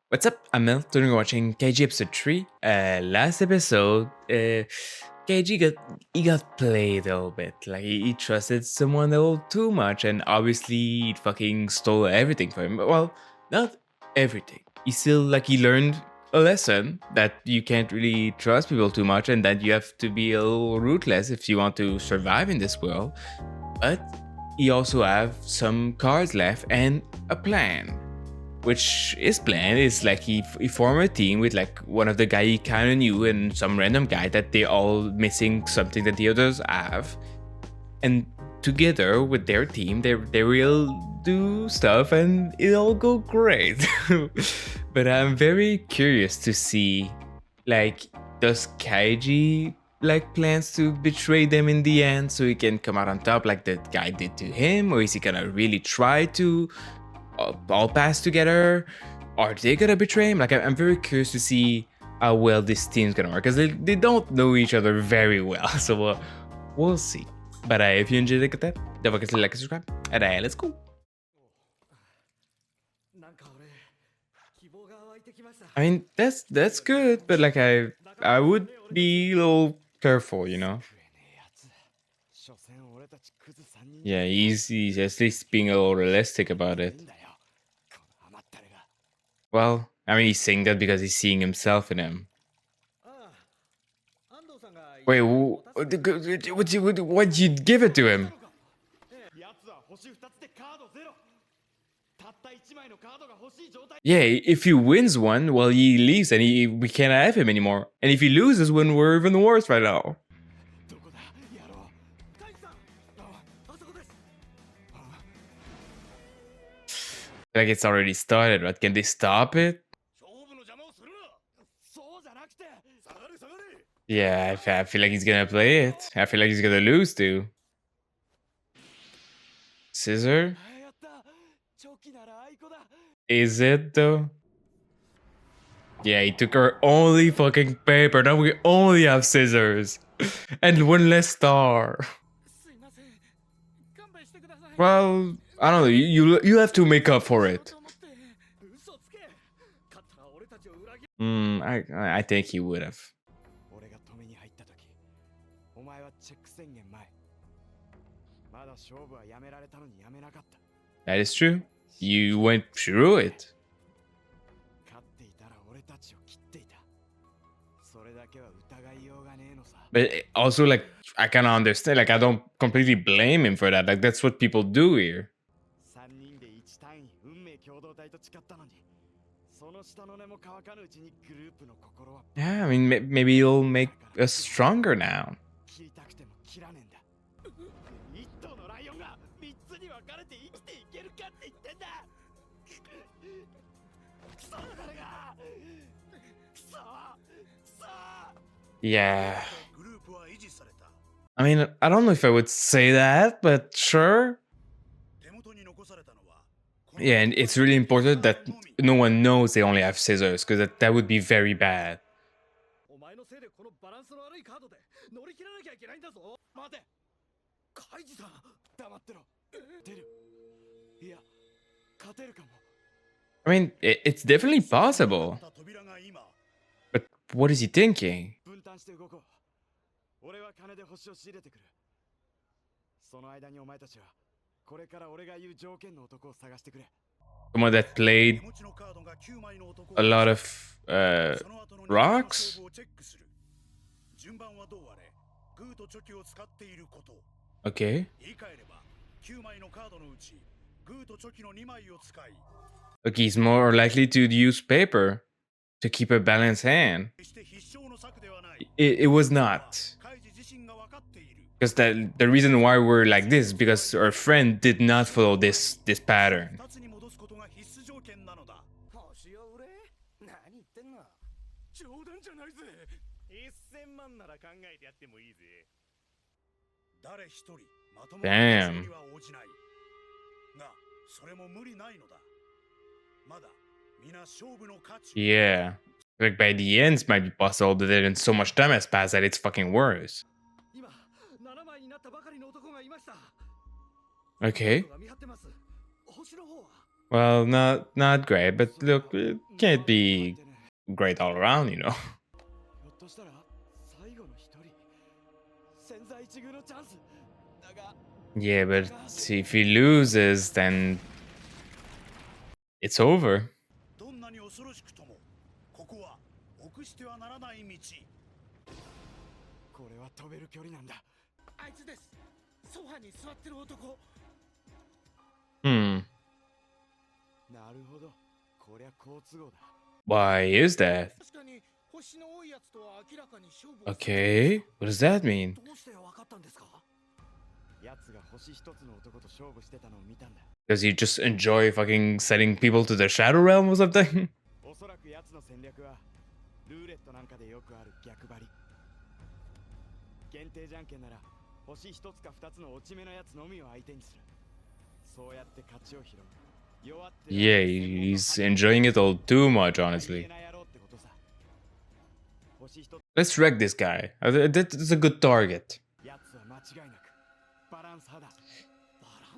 What's up? I'm Mel. Today we're watching Kaiji episode 3. Last episode, Kaiji got played a little bit. Like he trusted someone a little too much, and obviously it fucking stole everything from him. Well, not everything. He learned a lesson that you can't really trust people too much, and that you have to be a little ruthless if you want to survive in this world. But he also have some cards left and a plan, which his plan is like he formed a team with like one of the guy he kind of knew and some random guy that they all missing something that the others have, and together with their team they will do stuff and it'll go great. But I'm very curious to see, like, does Kaiji like plans to betray them in the end so he can come out on top like the guy did to him, or is he gonna really try to all pass together? Are they gonna betray him? Like, I'm very curious to see how well this team's gonna work, because they don't know each other very well. So we'll see. But if you enjoyed it, don't forget to like and subscribe. And let's go. I mean, that's good, but like I would be a little careful, you know. Yeah, he's at least being a little realistic about it. Well, I mean, he's saying that because he's seeing himself in him. Wait, what'd you give it to him? Yeah, if he wins one, well, he leaves and we can't have him anymore. And if he loses one, we're even worse right now. Like, it's already started, right? Can they stop it? Yeah, I feel like he's gonna play it. I feel like he's gonna lose too. Scissor? Is it though? Yeah, he took our only fucking paper. Now we only have scissors. And one less star. Well, I don't know. You have to make up for it. I think he would have. That is true. You went through it. But also, like, I kind of understand. Like, I don't completely blame him for that. Like, that's what people do here. Yeah, I mean, maybe he'll make us stronger now. Yeah. I mean, I don't know if I would say that, but sure. Yeah, and it's really important that no one knows they only have scissors, because that would be very bad. I mean, it's definitely possible. But what is he thinking? Someone that played a lot of rocks? Okay. Okay, he's more likely to use paper to keep a balanced hand. It was not. Because the reason why we're like this is because our friend did not follow this pattern. Damn. Yeah. Like, by the end, it might be possible, but then so much time has passed that it's fucking worse. Okay. Well, not great, but look, it can't be great all around, you know. ひょっとしたら最後の一人千載一遇のチャンスだが Yeah, but if he loses, then it's over. どんなに恐ろしくともここは臆してはならない道これは飛べる距離なんだあいつですソファに座ってる男 Hmm. なるほどこりゃ好都合だ Why is that? 確かに星の多いやつとは明らかに勝負 Okay, what does that mean? どうしてわかったんですか奴が星一つの男と勝負してたのを見たんだ Does he just enjoy fucking sending people to the Shadow Realm or something? おそらく奴の戦略はルーレットなんかでよくある逆張り限定じゃんけんなら星一つか二つの落ち目のやつのみを相手にするそうやって勝ちを拾う弱って Yeah, he's enjoying it all too much, honestly. な野郎ってことさ星一つ Let's wreck this guy. That's a good target. 奴は間違いなくバランス派だ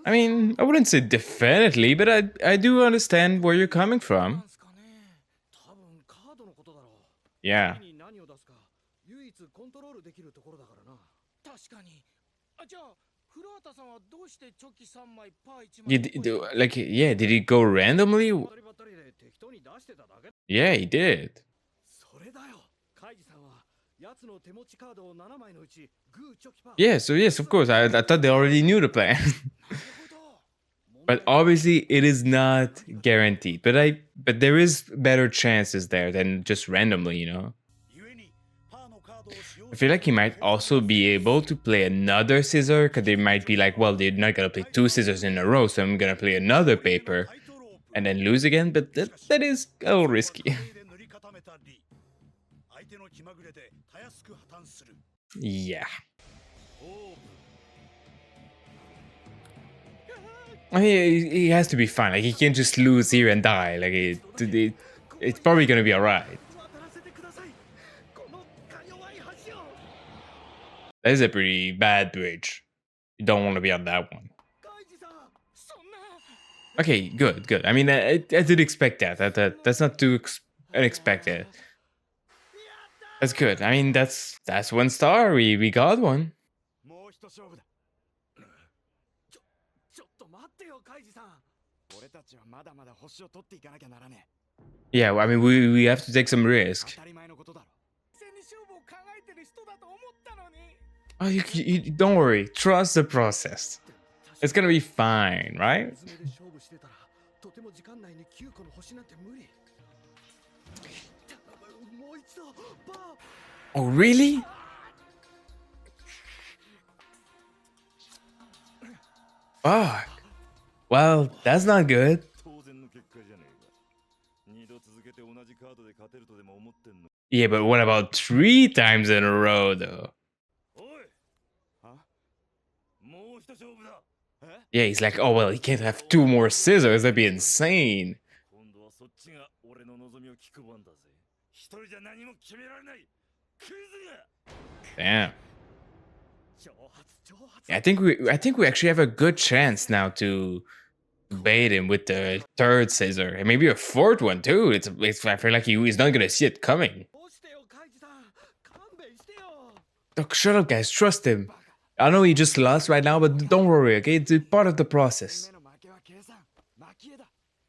I mean, I wouldn't say definitely, but I do understand where you're coming from. すかね多分カードのことだろう Yeah. 次に何を出すか唯一コントロールできるところだからな確かにあじゃあ古畑さんはどうしてチョキ3枚パー1枚 Yeah, did he go randomly? ばったりばったりで適当に出してただけ Yeah, he did. それだよカイジさんは奴の手持ちカードを7枚のうちグーチョキパー Yeah, so yes, of course. I thought they already knew the plan. なるほど But obviously it is not guaranteed. But there is better chances there than just randomly, you know? 故にパーのカードを使用 I feel like he might also be able to play another scissor, because they might be like, well, they're not gonna play two scissors in a row, so I'm gonna play another paper and then lose again, but that is a little risky. 塗り固めたり相手の気まぐれでたやすく破綻する Yeah. I mean, he has to be fine. Like, he can't just lose here and die. Like, it's probably gonna be alright. 渡らせてくださいこのか弱い橋を That is a pretty bad bridge. You don't want to be on that one. カイジさんそんな Okay, good. I mean, I did expect that. That's not too unexpected. That's good. I mean, that's 1 star. We got one. もう一勝負だちょっと待ってよカイジさん俺たちはまだまだ星を取っていかなきゃならねえ Yeah, well, I mean, we have to take some 当 risk. たり前のことだろ戦に勝負を考えてる人だと思ったのに Oh, you don't worry. Trust the process. It's gonna be fine, right? 水目で勝負してたらとても時間内に9個の星なんて無理もう一度パー Oh, really? Fuck. Well, that's not good. 当然の結果じゃねえか。二度続けて同じカードで勝てるとでも思ってんの。 Yeah, but what about 3 times in a row, though? おい。は？もう一勝負だ。え Yeah, he's like, oh, well, he can't have 2 more scissors. That'd be insane. 今度はそっちが俺の望みを聞く番だぜ。一人じゃ何も決められない。クズが。 Damn. 挑発挑発 I think we actually have a good chance now to bait him with the 3rd scissor and maybe a 4th one too. I feel like he's not gonna see it coming. どうしてよカイジさん勘弁してよ Look, shut up, guys. Trust him. I know he just lost right now, but don't worry, okay? It's a part of the process. 目の負けは計算負けだ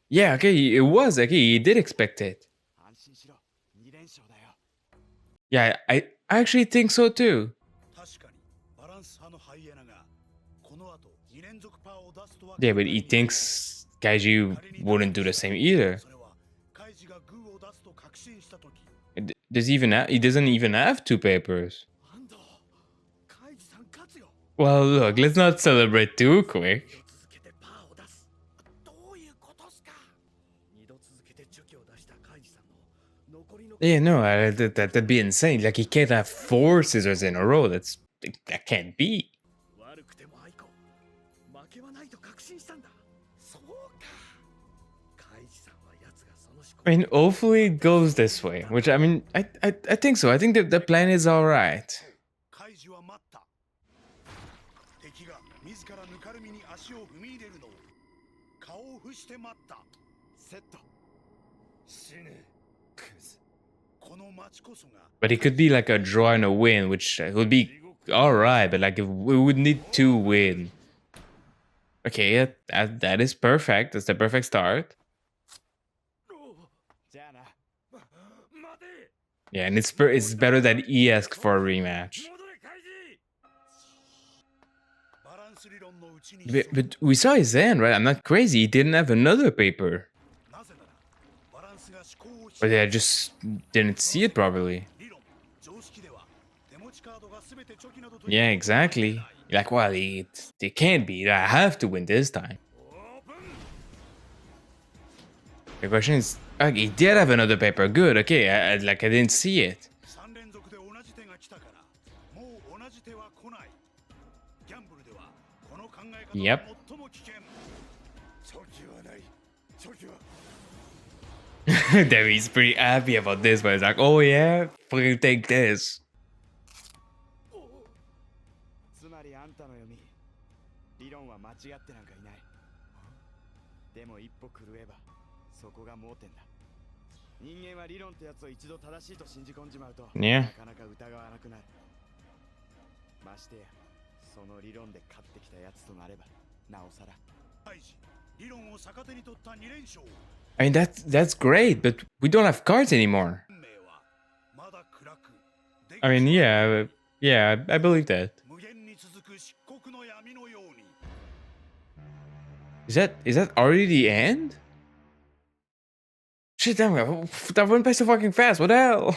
Yeah, okay, it was. Okay, he did expect it. 安心しろ2連勝だよ Yeah, I actually think so too. 確かにバランス派のハイエナがこの後2連続パーを出すとは Yeah, but he thinks Kaiji wouldn't do the same either. それはカイジがグーを出すと確信した時 He doesn't even have 2 papers. 安藤カイジさん勝つよ Well, look, let's not celebrate too quick. 続けてパーを出すどういうことっすか2度続けてチョキを出したカイジさんの残りの Yeah, no, that'd be insane. Like, he can't have 4 scissors in a row. That can't be. 悪くても愛子負けはないと確信したんだそうかカイジさんは奴がその思考 I mean, hopefully it goes this way. Which, I mean, I think so. I think the plan is alright. カイジは待った敵が自らぬかるみに足を踏み入れるのをセット But it could be like a draw and a win, which would be alright, but like we would need to win. Okay, yeah, that is perfect. That's the perfect start. じゃあな Yeah, and it's better that he asked for a rematch. But we saw his end, right? I'm not crazy. He didn't have another paper. But I just didn't see it properly. Yeah, exactly. Like, well, they can't beat. I have to win this time. The question is, he did have another paper. Good. Okay, I didn't see it. Yep. Debbie's pretty happy about this, but it's like, oh yeah, fucking take this. つまりあんたの読み理論は間違ってなんかいないでも一歩狂えばそこが盲点だ人間は理論ってやつを一度正しいと信じ込んじまうと Yeah. なかなか疑わなくなるましてやその理論で勝ってきたやつとなればなおさら I mean, that's great, but we don't have cards anymore. I mean, yeah, I believe that. Is that already the end? Shit, damn, that went by so fucking fast. What the hell?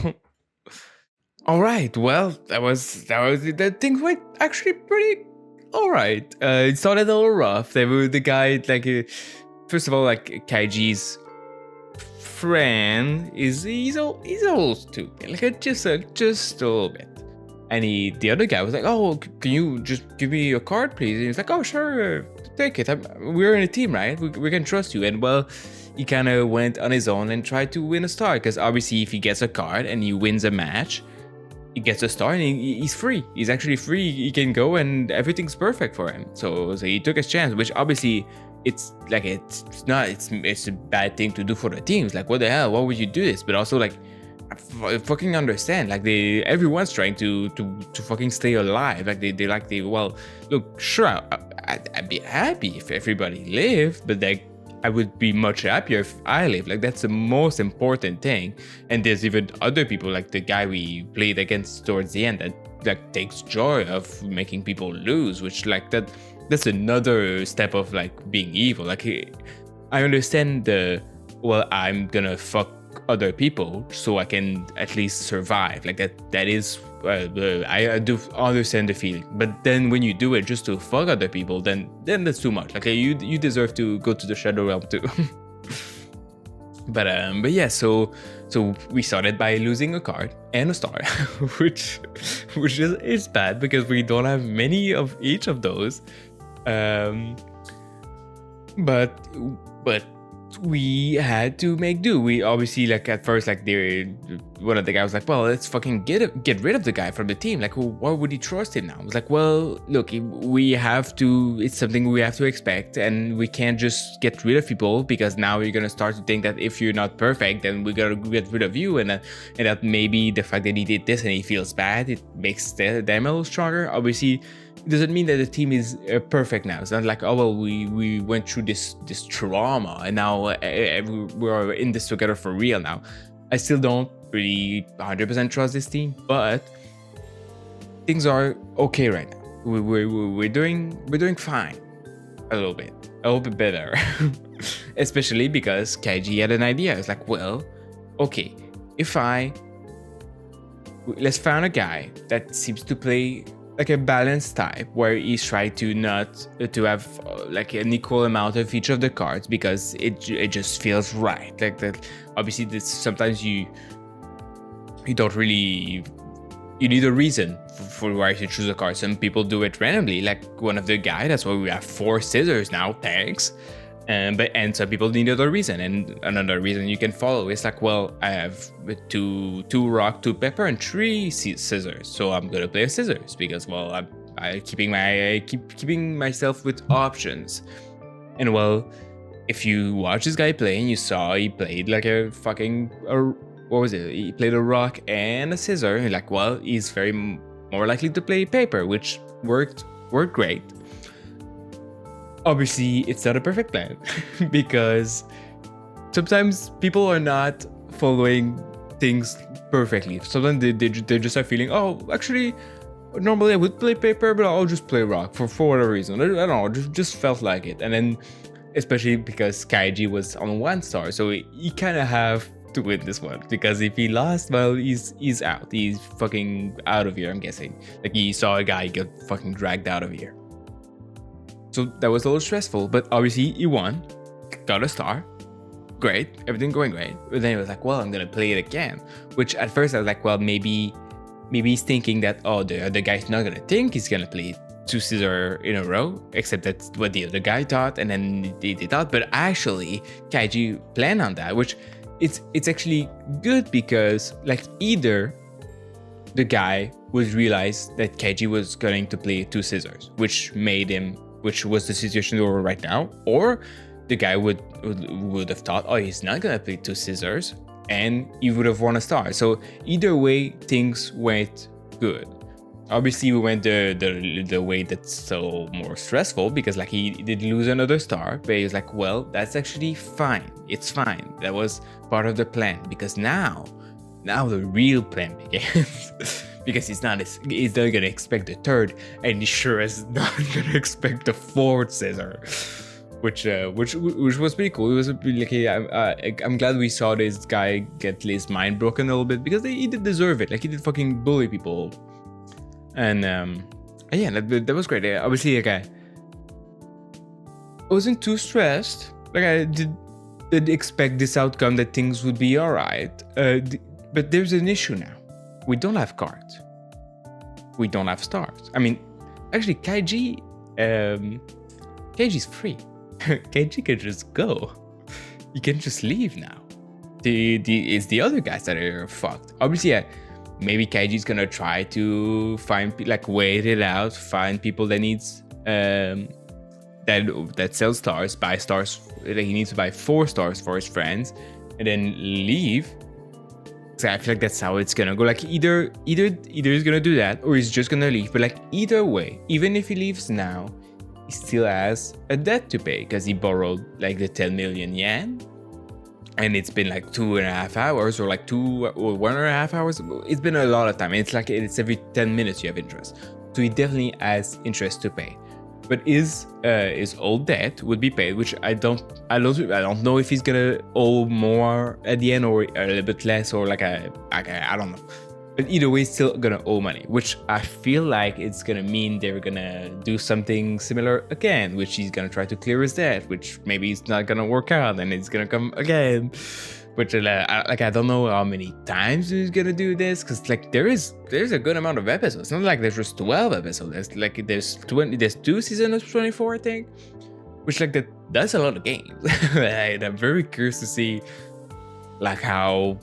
All right, well, that thing went actually pretty all right. It started a little rough. The guy first of all, like Kaiji's friend he's a little stupid, like just a little bit. And the other guy was like, "Oh, can you just give me your card, please?" And he's like, "Oh, sure, take it. We're in a team, right? We can trust you." And well, he kind of went on his own and tried to win a star, because obviously, if he gets a card and he wins a match, he gets a star and he's free. He's actually free. He can go and everything's perfect for him. So he took his chance, which obviously it's a bad thing to do for the team. It's like, what the hell? Why would you do this? But also, like, I fucking understand. Like, everyone's trying to fucking stay alive. Like well, look, sure, I'd be happy if everybody lived, but like, I would be much happier if I live. Like, that's the most important thing. And there's even other people, like the guy we played against towards the end, that takes joy of making people lose, which that's another step of like being evil. Like, I understand well, I'm gonna fuck other people so I can at least survive. Like that is I do understand the feeling. But then when you do it just to fuck other people, then that's too much. Like, you deserve to go to the Shadow Realm too. But yeah, so we started by losing a card and a star, which is bad because we don't have many of each of those. But we had to make do. We obviously, like, at first, like, one of the guys was like, well, let's fucking get rid of the guy from the team. Like, why would he trust him now? I was like, well, look, we have to, it's something we have to expect, and we can't just get rid of people, because now you're gonna start to think that if you're not perfect, then we gotta get rid of you, and that maybe the fact that he did this and he feels bad, it makes them a little stronger. Obviously, it doesn't mean that the team is perfect now. It's not like, oh well, we went through this trauma and now we're in this together for real now. I still don't really 100% trust this team, but things are okay right now. We're doing fine, a little bit better. Especially because Kaiji had an idea. It's like, well, okay, let's find a guy that seems to play like a balanced type, where he's trying to not to have like an equal amount of each of the cards, because it just feels right. Like that. Obviously, this sometimes you don't really, you need a reason for why you choose a card. Some people do it randomly, like one of the guy. That's why we have 4 scissors now. Thanks. And some people need another reason, and another reason you can follow is like, well, I have two rock, 2 pepper, and 3 scissors, so I'm gonna play a scissors because, well, I keeping myself with options. And well, if you watch this guy play and you saw he played like a fucking what was it? He played a rock and a scissor. You're like, well, he's very more likely to play paper, which worked great. Obviously, it's not a perfect plan because sometimes people are not following things perfectly. Sometimes they just are feeling, oh, actually, normally I would play paper, but I'll just play rock for whatever reason. I don't know, just felt like it. And then, especially because Kaiji was on 1 star, so he kind of have to win this one, because if he lost, well, he's out. He's fucking out of here, I'm guessing. Like, he saw a guy get fucking dragged out of here. So that was a little stressful, but obviously he won, got a star. Great, everything going great. But then he was like, well, I'm gonna play it again. Which at first I was like, well, maybe he's thinking that, oh, the other guy's not gonna think he's gonna play 2 scissors in a row, except that's what the other guy thought, and then they thought. But actually, Kaiji planned on that, which it's actually good, because like either the guy would realize that Kaiji was going to play 2 scissors, which was the situation we were right now, or the guy would have thought, oh, he's not gonna play 2 scissors, and he would have won a star. So either way, things went good. Obviously, we went the way that's so more stressful, because like he did lose another star, but he was like, well, that's actually fine. It's fine. That was part of the plan, because now the real plan begins. Because he's not gonna expect the 3rd, and he sure is not gonna expect the 4th scissor. Which was pretty cool. It was like, I'm glad we saw this guy get his mind broken a little bit, because he did deserve it. Like, he did fucking bully people, and yeah, that was great. Obviously, like, I wasn't too stressed. Like, I did expect this outcome, that things would be alright. But there's an issue now. We don't have cards. We don't have stars. I mean, actually, Kaiji's free. Kaiji can just go. You can just leave now. It's the other guys that are fucked. Obviously, yeah, maybe Kaiji's gonna try to wait it out, find people that needs that sell stars, buy stars. Like, he needs to buy 4 stars for his friends, and then leave. So I feel like that's how it's gonna go. Like, either he's gonna do that, or he's just gonna leave. But like, either way, even if he leaves now, he still has a debt to pay, because he borrowed like the 10 million yen, and it's been like 2.5 hours, or like 2 or 1.5 hours. It's been a lot of time. It's like it's every 10 minutes you have interest, so he definitely has interest to pay. But his old debt would be paid, which I don't know if he's gonna owe more at the end, or a little bit less, or like I don't know. But either way, he's still gonna owe money, which I feel like it's gonna mean they're gonna do something similar again, which he's gonna try to clear his debt, which maybe it's not gonna work out, and it's gonna come again. Which I don't know how many times he's gonna do this, because like there's a good amount of episodes. It's not like there's just 12 episodes. There's 2 seasons of 24, I think. Which like that's a lot of games. And I'm very curious to see like how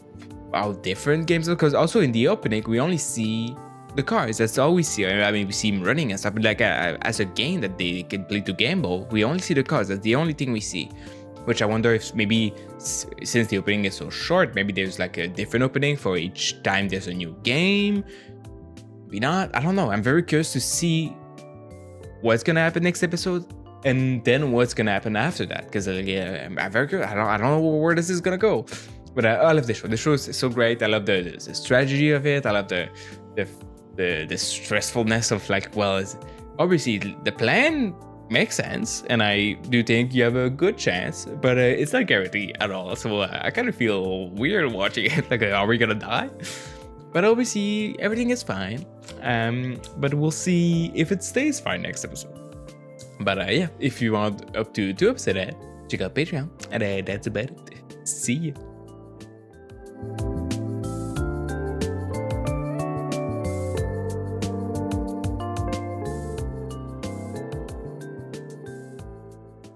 different games are, because also in the opening we only see the cars. That's all we see. I mean, we see him running and stuff, but like as a game that they can play to gamble, we only see the cars. That's the only thing we see. Which I wonder if maybe, since the opening is so short, maybe there's like a different opening for each time there's a new game. Maybe not. I don't know. I'm very curious to see what's gonna happen next episode, and then what's gonna happen after that. Because I'm very curious. I don't know where this is gonna go. But I love this show. The show is so great. I love the strategy of it. I love the stressfulness of like, well, obviously the plan makes sense, and I do think you have a good chance, but it's not guaranteed at all. So I kind of feel weird watching it. Like, are we gonna die? But obviously everything is fine. But we'll see if it stays fine next episode. But yeah, if you want up to 2 episodes ahead, check out Patreon, and that's about it. See ya.